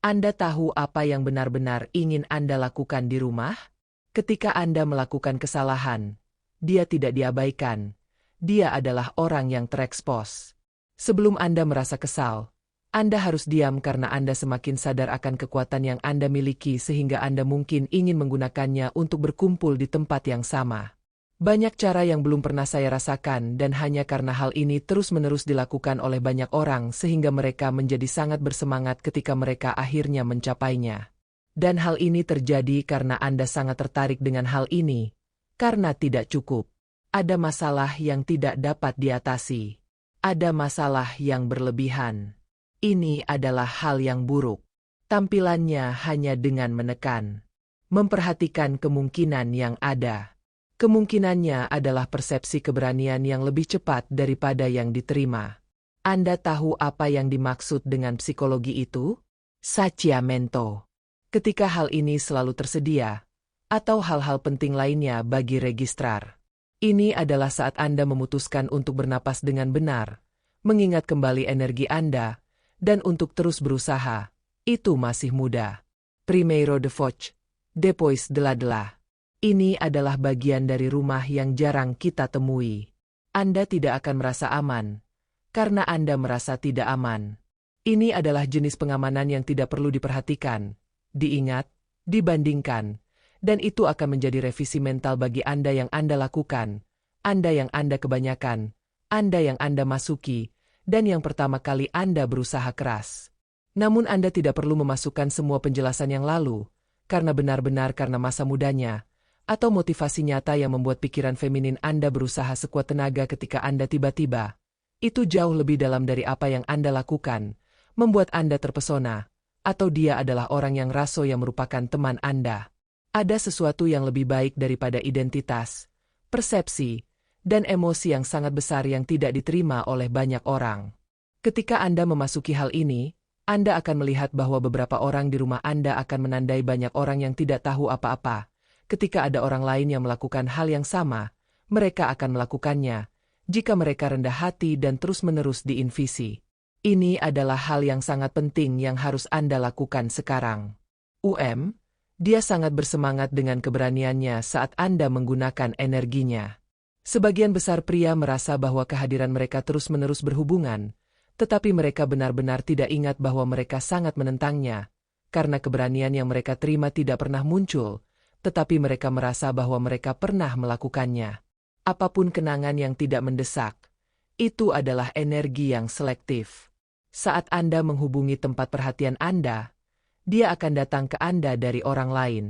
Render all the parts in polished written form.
Anda tahu apa yang benar-benar ingin Anda lakukan di rumah? Ketika Anda melakukan kesalahan, dia tidak diabaikan. Dia adalah orang yang terekspos. Sebelum Anda merasa kesal, Anda harus diam karena Anda semakin sadar akan kekuatan yang Anda miliki sehingga Anda mungkin ingin menggunakannya untuk berkumpul di tempat yang sama. Banyak cara yang belum pernah saya rasakan dan hanya karena hal ini terus-menerus dilakukan oleh banyak orang sehingga mereka menjadi sangat bersemangat ketika mereka akhirnya mencapainya. Dan hal ini terjadi karena Anda sangat tertarik dengan hal ini, karena tidak cukup. Ada masalah yang tidak dapat diatasi. Ada masalah yang berlebihan. Ini adalah hal yang buruk. Tampilannya hanya dengan menekan. Memperhatikan kemungkinan yang ada. Kemungkinannya adalah persepsi keberanian yang lebih cepat daripada yang diterima. Anda tahu apa yang dimaksud dengan psikologi itu? Sacramento. Ketika hal ini selalu tersedia, atau hal-hal penting lainnya bagi registrar. Ini adalah saat Anda memutuskan untuk bernapas dengan benar, mengingat kembali energi Anda, dan untuk terus berusaha. Itu masih muda. Primeiro de Foch, depois de la. Ini adalah bagian dari rumah yang jarang kita temui. Anda tidak akan merasa aman, karena Anda merasa tidak aman. Ini adalah jenis pengamanan yang tidak perlu diperhatikan, diingat, dibandingkan, dan itu akan menjadi revisi mental bagi Anda yang Anda lakukan, Anda yang Anda kebanyakan, Anda yang Anda masuki, dan yang pertama kali Anda berusaha keras. Namun Anda tidak perlu memasukkan semua penjelasan yang lalu, karena benar-benar karena masa mudanya, atau motivasi nyata yang membuat pikiran feminin Anda berusaha sekuat tenaga ketika Anda tiba-tiba. Itu jauh lebih dalam dari apa yang Anda lakukan, membuat Anda terpesona, atau dia adalah orang yang raso yang merupakan teman Anda. Ada sesuatu yang lebih baik daripada identitas, persepsi, dan emosi yang sangat besar yang tidak diterima oleh banyak orang. Ketika Anda memasuki hal ini, Anda akan melihat bahwa beberapa orang di rumah Anda akan menandai banyak orang yang tidak tahu apa-apa. Ketika ada orang lain yang melakukan hal yang sama, mereka akan melakukannya, jika mereka rendah hati dan terus-menerus diinvisi. Ini adalah hal yang sangat penting yang harus Anda lakukan sekarang. Dia sangat bersemangat dengan keberaniannya saat Anda menggunakan energinya. Sebagian besar pria merasa bahwa kehadiran mereka terus-menerus berhubungan, tetapi mereka benar-benar tidak ingat bahwa mereka sangat menentangnya, karena keberanian yang mereka terima tidak pernah muncul, tetapi mereka merasa bahwa mereka pernah melakukannya. Apapun kenangan yang tidak mendesak, itu adalah energi yang selektif. Saat Anda menghubungi tempat perhatian Anda, dia akan datang ke Anda dari orang lain.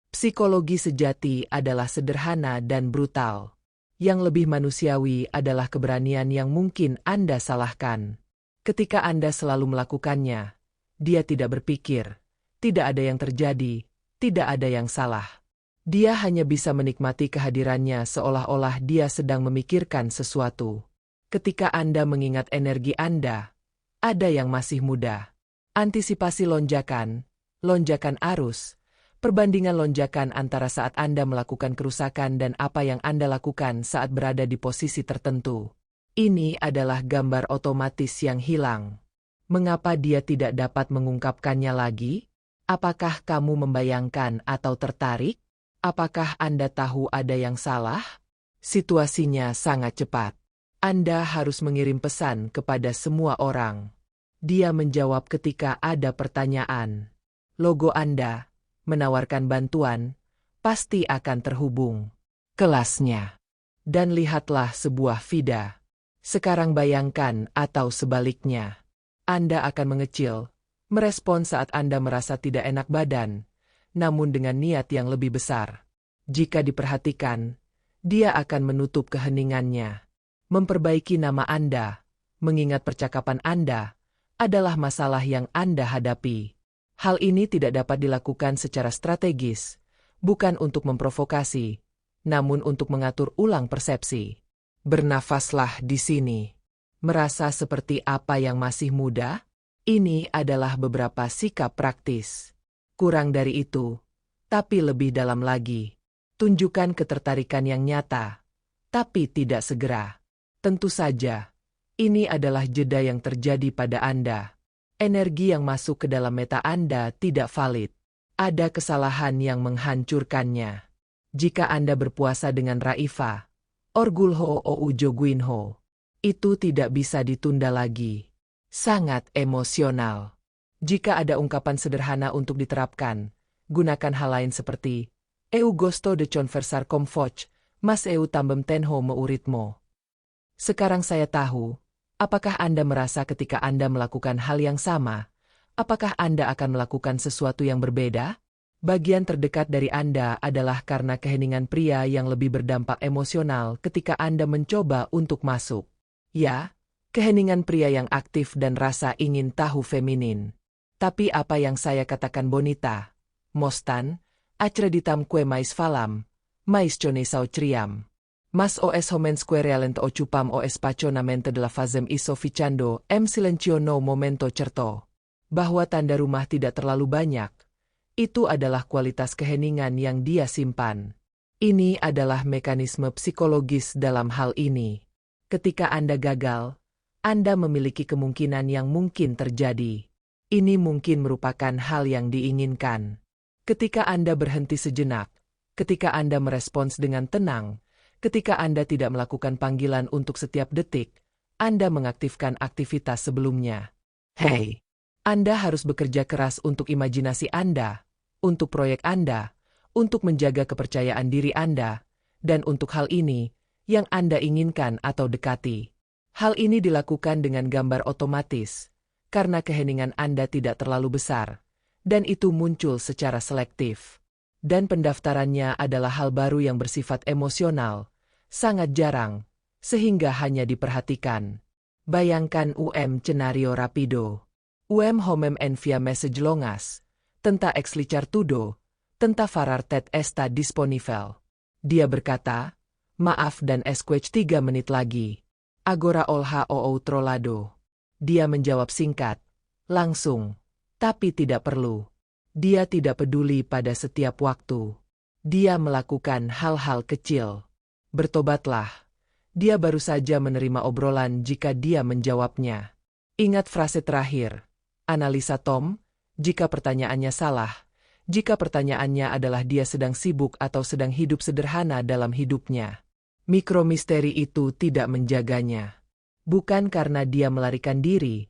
Psikologi sejati adalah sederhana dan brutal. Yang lebih manusiawi adalah keberanian yang mungkin Anda salahkan. Ketika Anda selalu melakukannya, dia tidak berpikir, tidak ada yang terjadi, tidak ada yang salah. Dia hanya bisa menikmati kehadirannya seolah-olah dia sedang memikirkan sesuatu. Ketika Anda mengingat energi Anda, ada yang masih muda. Antisipasi lonjakan arus, perbandingan lonjakan antara saat Anda melakukan kerusakan dan apa yang Anda lakukan saat berada di posisi tertentu. Ini adalah gambar otomatis yang hilang. Mengapa dia tidak dapat mengungkapkannya lagi? Apakah kamu membayangkan atau tertarik? Apakah Anda tahu ada yang salah? Situasinya sangat cepat. Anda harus mengirim pesan kepada semua orang. Dia menjawab ketika ada pertanyaan. Logo Anda, menawarkan bantuan, pasti akan terhubung. Kelasnya. Dan lihatlah sebuah vida. Sekarang bayangkan atau sebaliknya. Anda akan mengecil, merespon saat Anda merasa tidak enak badan, namun dengan niat yang lebih besar. Jika diperhatikan, dia akan menutup keheningannya. Memperbaiki nama Anda, mengingat percakapan Anda, adalah masalah yang Anda hadapi. Hal ini tidak dapat dilakukan secara strategis, bukan untuk memprovokasi, namun untuk mengatur ulang persepsi. Bernafaslah di sini. Merasa seperti apa yang masih muda? Ini adalah beberapa sikap praktis. Kurang dari itu, tapi lebih dalam lagi. Tunjukkan ketertarikan yang nyata, tapi tidak segera. Tentu saja, ini adalah jeda yang terjadi pada Anda. Energi yang masuk ke dalam meta Anda tidak valid. Ada kesalahan yang menghancurkannya. Jika Anda berpuasa dengan Raifa, Orgulho ou Joguinho, itu tidak bisa ditunda lagi. Sangat emosional. Jika ada ungkapan sederhana untuk diterapkan, gunakan hal lain seperti Eu gosto de conversar com Foch, mas eu também tenho meu ritmo. Sekarang saya tahu, apakah Anda merasa ketika Anda melakukan hal yang sama? Apakah Anda akan melakukan sesuatu yang berbeda? Bagian terdekat dari Anda adalah karena keheningan pria yang lebih berdampak emosional ketika Anda mencoba untuk masuk. Ya, keheningan pria yang aktif dan rasa ingin tahu feminin. Tapi apa yang saya katakan Bonita? Mostan, acreditam que mais falam, mais chonesau triam. Mas os homens que realent ocupam o espacionamente de la fazem iso ficando silencio no momento certo. Bahwa tanda rumah tidak terlalu banyak. Itu adalah kualitas keheningan yang dia simpan. Ini adalah mekanisme psikologis dalam hal ini. Ketika Anda gagal, Anda memiliki kemungkinan yang mungkin terjadi. Ini mungkin merupakan hal yang diinginkan. Ketika Anda berhenti sejenak, ketika Anda merespons dengan tenang, ketika Anda tidak melakukan panggilan untuk setiap detik, Anda mengaktifkan aktivitas sebelumnya. Hey! Anda harus bekerja keras untuk imajinasi Anda, untuk proyek Anda, untuk menjaga kepercayaan diri Anda, dan untuk hal ini, yang Anda inginkan atau dekati. Hal ini dilakukan dengan gambar otomatis, karena keheningan Anda tidak terlalu besar, dan itu muncul secara selektif. Dan pendaftarannya adalah hal baru yang bersifat emosional, sangat jarang, sehingga hanya diperhatikan. Bayangkan scenario rapido. Homem envia message longas, tenta explicar tudo, tenta farar tet esta disponible. Dia berkata, maaf dan esquech 3 menit lagi. Agora olha o outro lado. Dia menjawab singkat, langsung, tapi tidak perlu. Dia tidak peduli pada setiap waktu. Dia melakukan hal-hal kecil. Bertobatlah. Dia baru saja menerima obrolan jika dia menjawabnya. Ingat frase terakhir. Analisa Tom, jika pertanyaannya salah, jika pertanyaannya adalah dia sedang sibuk atau sedang hidup sederhana dalam hidupnya. Mikromisteri itu tidak menjaganya. Bukan karena dia melarikan diri,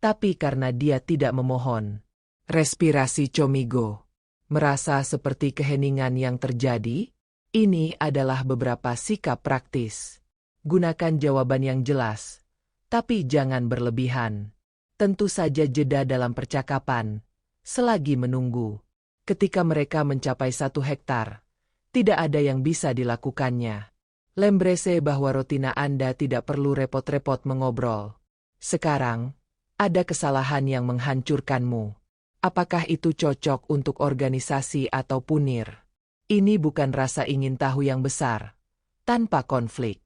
tapi karena dia tidak memohon. Respirasi Comigo. Merasa seperti keheningan yang terjadi? Ini adalah beberapa sikap praktis. Gunakan jawaban yang jelas, tapi jangan berlebihan. Tentu saja jeda dalam percakapan, selagi menunggu. Ketika mereka mencapai 1 hektar, tidak ada yang bisa dilakukannya. Lembrese bahwa rutina Anda tidak perlu repot-repot mengobrol. Sekarang, ada kesalahan yang menghancurkanmu. Apakah itu cocok untuk organisasi atau punir? Ini bukan rasa ingin tahu yang besar, tanpa konflik.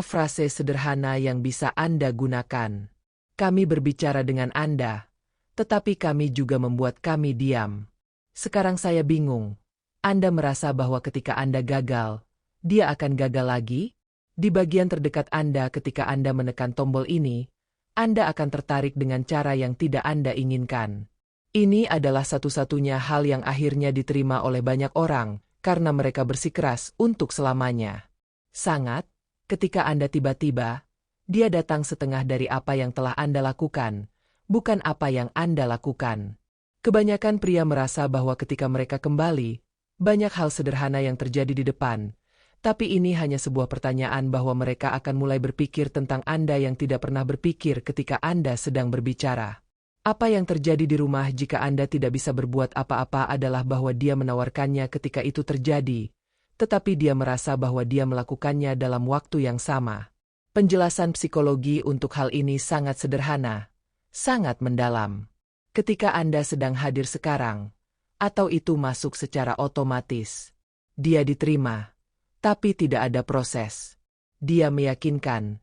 Frase sederhana yang bisa Anda gunakan. Kami berbicara dengan Anda, tetapi kami juga membuat kami diam. Sekarang saya bingung. Anda merasa bahwa ketika Anda gagal, dia akan gagal lagi? Di bagian terdekat Anda ketika Anda menekan tombol ini, Anda akan tertarik dengan cara yang tidak Anda inginkan. Ini adalah satu-satunya hal yang akhirnya diterima oleh banyak orang, karena mereka bersikeras untuk selamanya. Sangat, ketika Anda tiba-tiba, dia datang setengah dari apa yang telah Anda lakukan, bukan apa yang Anda lakukan. Kebanyakan pria merasa bahwa ketika mereka kembali, banyak hal sederhana yang terjadi di depan, tapi ini hanya sebuah pertanyaan bahwa mereka akan mulai berpikir tentang Anda yang tidak pernah berpikir ketika Anda sedang berbicara. Apa yang terjadi di rumah jika Anda tidak bisa berbuat apa-apa adalah bahwa dia menawarkannya ketika itu terjadi, tetapi dia merasa bahwa dia melakukannya dalam waktu yang sama. Penjelasan psikologi untuk hal ini sangat sederhana, sangat mendalam. Ketika Anda sedang hadir sekarang, atau itu masuk secara otomatis, dia diterima, tapi tidak ada proses. Dia meyakinkan,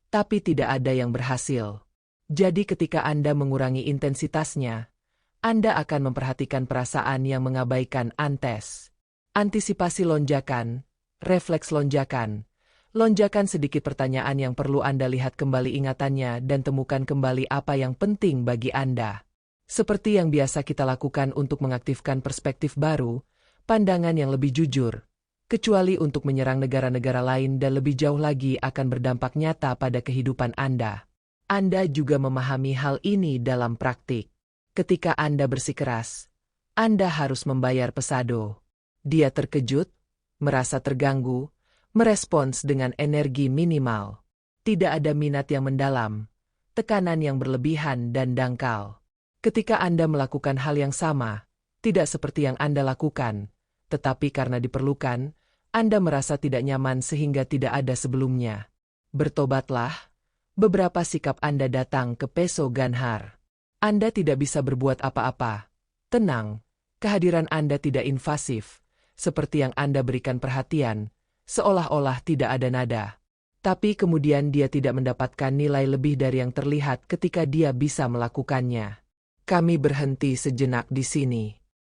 tapi tidak ada yang berhasil. Jadi ketika Anda mengurangi intensitasnya, Anda akan memperhatikan perasaan yang mengabaikan antes. Antisipasi lonjakan, refleks lonjakan, Lonjakan sedikit pertanyaan yang perlu Anda lihat kembali ingatannya dan temukan kembali apa yang penting bagi Anda. Seperti yang biasa kita lakukan untuk mengaktifkan perspektif baru, pandangan yang lebih jujur, kecuali untuk menyerang negara-negara lain dan lebih jauh lagi akan berdampak nyata pada kehidupan Anda. Anda juga memahami hal ini dalam praktik. Ketika Anda bersikeras, Anda harus membayar pesado. Dia terkejut, merasa terganggu, merespons dengan energi minimal. Tidak ada minat yang mendalam, tekanan yang berlebihan dan dangkal. Ketika Anda melakukan hal yang sama, tidak seperti yang Anda lakukan, tetapi karena diperlukan, Anda merasa tidak nyaman sehingga tidak ada sebelumnya. Bertobatlah. Beberapa sikap Anda datang ke Peso Ganhar. Anda tidak bisa berbuat apa-apa. Tenang, kehadiran Anda tidak invasif, seperti yang Anda berikan perhatian, seolah-olah tidak ada nada. Tapi kemudian dia tidak mendapatkan nilai lebih dari yang terlihat ketika dia bisa melakukannya. Kami berhenti sejenak di sini.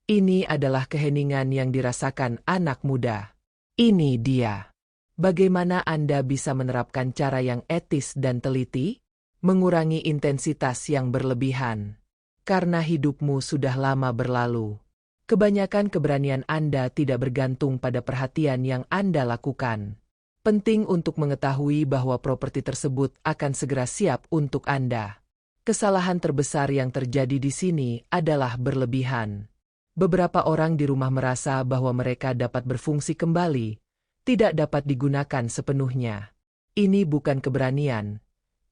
Ini adalah keheningan yang dirasakan anak muda. Ini dia. Bagaimana Anda bisa menerapkan cara yang etis dan teliti? Mengurangi intensitas yang berlebihan. Karena hidupmu sudah lama berlalu. Kebanyakan keberanian Anda tidak bergantung pada perhatian yang Anda lakukan. Penting untuk mengetahui bahwa properti tersebut akan segera siap untuk Anda. Kesalahan terbesar yang terjadi di sini adalah berlebihan. Beberapa orang di rumah merasa bahwa mereka dapat berfungsi kembali, tidak dapat digunakan sepenuhnya. Ini bukan keberanian,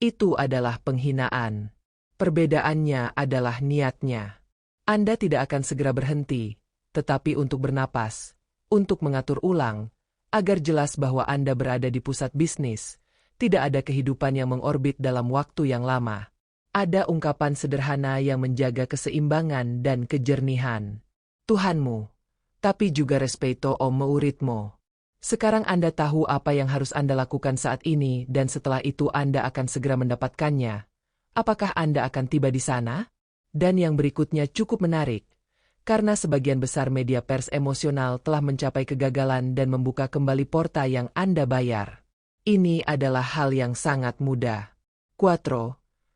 itu adalah penghinaan. Perbedaannya adalah niatnya. Anda tidak akan segera berhenti, tetapi untuk bernapas, untuk mengatur ulang, agar jelas bahwa Anda berada di pusat bisnis, tidak ada kehidupan yang mengorbit dalam waktu yang lama. Ada ungkapan sederhana yang menjaga keseimbangan dan kejernihan. Tuhanmu, tapi juga respeto o muridmu. Sekarang Anda tahu apa yang harus Anda lakukan saat ini dan setelah itu Anda akan segera mendapatkannya. Apakah Anda akan tiba di sana? Dan yang berikutnya cukup menarik, karena sebagian besar media pers emosional telah mencapai kegagalan dan membuka kembali porta yang Anda bayar. Ini adalah hal yang sangat mudah. 4.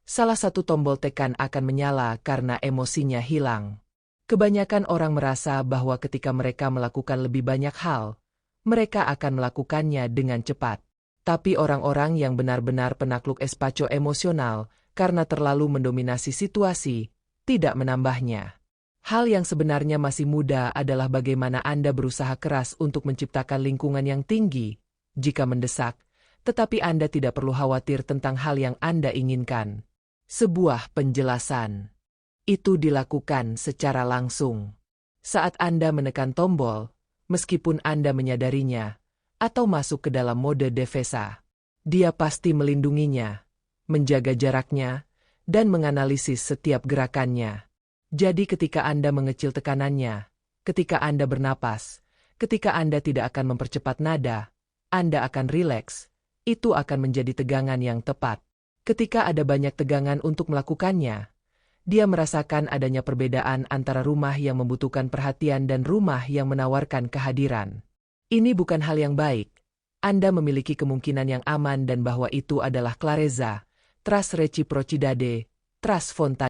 Salah satu tombol tekan akan menyala karena emosinya hilang. Kebanyakan orang merasa bahwa ketika mereka melakukan lebih banyak hal, mereka akan melakukannya dengan cepat. Tapi orang-orang yang benar-benar penakluk espacio emosional karena terlalu mendominasi situasi, tidak menambahnya. Hal yang sebenarnya masih mudah adalah bagaimana Anda berusaha keras untuk menciptakan lingkungan yang tinggi, jika mendesak, tetapi Anda tidak perlu khawatir tentang hal yang Anda inginkan. Sebuah penjelasan. Itu dilakukan secara langsung. Saat Anda menekan tombol, meskipun Anda menyadarinya, atau masuk ke dalam mode defensa, dia pasti melindunginya, menjaga jaraknya, dan menganalisis setiap gerakannya. Jadi ketika Anda mengecil tekanannya, ketika Anda bernapas, ketika Anda tidak akan mempercepat nada, Anda akan rileks, itu akan menjadi tegangan yang tepat. Ketika ada banyak tegangan untuk melakukannya, dia merasakan adanya perbedaan antara rumah yang membutuhkan perhatian dan rumah yang menawarkan kehadiran. Ini bukan hal yang baik. Anda memiliki kemungkinan yang aman dan bahwa itu adalah clareza, trust reciprocidade, trust fonta.